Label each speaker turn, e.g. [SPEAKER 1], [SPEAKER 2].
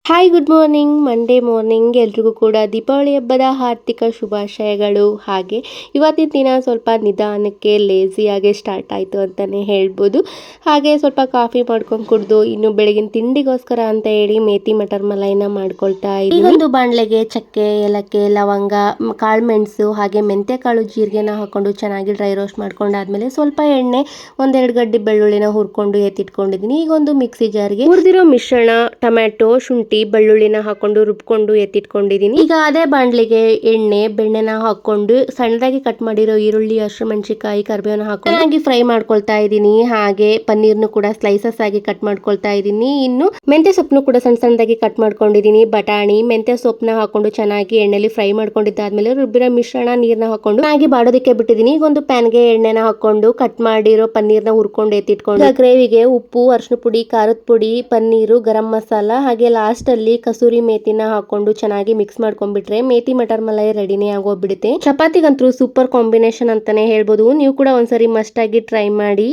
[SPEAKER 1] Hi good morning morning ಎಲ್ರಿಗೂ ಕೂಡ ದೀಪಾವಳಿ ಹಬ್ಬದ ಆರ್ಥಿಕ ಶುಭಾಶಯಗಳು. ಹಾಗೆ ಇವತ್ತಿನ ದಿನ ಸ್ವಲ್ಪ ನಿಧಾನಕ್ಕೆ ಲೇಸಿಯಾಗಿ ಸ್ಟಾರ್ಟ್ ಆಯಿತು ಅಂತಲೇ ಹೇಳ್ಬೋದು. ಹಾಗೆ ಸ್ವಲ್ಪ ಕಾಫಿ ಮಾಡ್ಕೊಂಡು ಕುಡಿದು ಇನ್ನು ಬೆಳಗಿನ ತಿಂಡಿಗೋಸ್ಕರ ಅಂತ ಹೇಳಿ ಮೇಥಿ ಮಟರ್ ಮಲೈನ ಮಾಡ್ಕೊಳ್ತಾ ಇದ್ದೀನಿ. ಈ ಒಂದು ಬಾಣಲೆಗೆ ಚಕ್ಕೆ, ಏಲಕ್ಕಿ, ಲವಂಗ, ಕಾಳುಮೆಣಸು ಹಾಗೆ ಮೆಂತ್ಯ ಕಾಳು, ಜೀರಿಗೆನ ಹಾಕೊಂಡು ಚೆನ್ನಾಗಿ ಡ್ರೈ ರೋಸ್ಟ್ ಮಾಡ್ಕೊಂಡಾದ್ಮೇಲೆ ಸ್ವಲ್ಪ ಎಣ್ಣೆ, ಒಂದೆರಡು ಗಡ್ಡೆ ಬೆಳ್ಳುಳ್ಳಿನ ಹುರ್ಕೊಂಡು ಎತ್ತಿಟ್ಕೊಂಡಿದ್ದೀನಿ. ಈಗ ಒಂದು ಮಿಕ್ಸಿ ಜಾರ್ಗೆ ಹುರಿದಿರೋ ಮಿಶ್ರಣ, ಟೊಮ್ಯಾಟೊ, ಶುಂಠಿ, ಬೆಳ್ಳುಳ್ಳಿನ ಹಾಕೊಂಡು ರುಬ್ಕೊಂಡು ಎತ್ತಿಟ್ಕೊಂಡಿದ್ದೀನಿ. ಈಗ ಅದೇ ಬಾಂಡ್ಲಿಗೆ ಎಣ್ಣೆ, ಬೆಣ್ಣೆನ ಹಾಕೊಂಡು ಸಣ್ಣದಾಗಿ ಕಟ್ ಮಾಡಿರೋ ಈರುಳ್ಳಿ, ಹಸಿಮೆಣಸಿನಕಾಯಿ, ಕರಿಬೇವನ ಹಾಕೊಂಡು ಚೆನ್ನಾಗಿ ಫ್ರೈ ಮಾಡ್ಕೊಳ್ತಾ ಇದ್ದೀನಿ. ಹಾಗೆ ಪನ್ನೀರ್ನು ಕೂಡ ಸ್ಲೈಸಸ್ ಆಗಿ ಕಟ್ ಮಾಡ್ಕೊಳ್ತಾ ಇದ್ದೀನಿ. ಇನ್ನು ಮೆಂತ್ಯ ಸೊಪ್ಪನ್ನು ಕೂಡ ಸಣ್ಣ ಸಣ್ಣದಾಗಿ ಕಟ್ ಮಾಡ್ಕೊಂಡಿದ್ದೀನಿ. ಬಟಾಣಿ, ಮೆಂತ್ಯ ಸೊಪ್ಪನ್ನ ಹಾಕೊಂಡು ಚೆನ್ನಾಗಿ ಎಣ್ಣೆಲಿ ಫ್ರೈ ಮಾಡ್ಕೊಂಡಿದ್ದಾದ್ಮೇಲೆ ರುಬ್ಬಿರೋ ಮಿಶ್ರಣ ನೀರ್ನ ಹಾಕೊಂಡು ಚೆನ್ನಾಗಿ ಬಾಡೋದಕ್ಕೆ ಬಿಟ್ಟಿದ್ದೀನಿ. ಈಗ ಒಂದು ಪ್ಯಾನ್ಗೆ ಎಣ್ಣೆನ ಹಾಕೊಂಡು ಕಟ್ ಮಾಡಿರೋ ಪನ್ನೀರ್ನ ಹುರ್ಕೊಂಡು ಎತ್ತಿಟ್ಕೊಂಡು ಗ್ರೇವಿಗೆ ಉಪ್ಪು, ಅರಿಶಿನ ಪುಡಿ, ಖಾರದ ಪುಡಿ, ಪನ್ನೀರು, ಗರಂ ಮಸಾಲ ಹಾಗೆ ಲಾಸ್ಟ್ ಅಲ್ಲಿ ಕಸೂರಿ ಮೇಥಿನ ಹಾಕೊಂಡು ಚೆನ್ನಾಗಿ ಮಿಕ್ಸ್ ಮಾಡ್ಕೊಂಡ್ಬಿಟ್ರೆ ಮೇಥಿ ಮಟರ್ ಮಲೈ ರೆಡಿನೇ ಆಗೋಗ್ಬಿಡುತ್ತೆ. ಚಪಾತಿಗಂತೂ ಸೂಪರ್ ಕಾಂಬಿನೇಷನ್ ಅಂತಾನೆ ಹೇಳ್ಬೋದು. ನೀವು ಕೂಡ ಒಂದ್ಸರಿ ಮಸ್ಟ್ ಆಗಿ ಟ್ರೈ ಮಾಡಿ.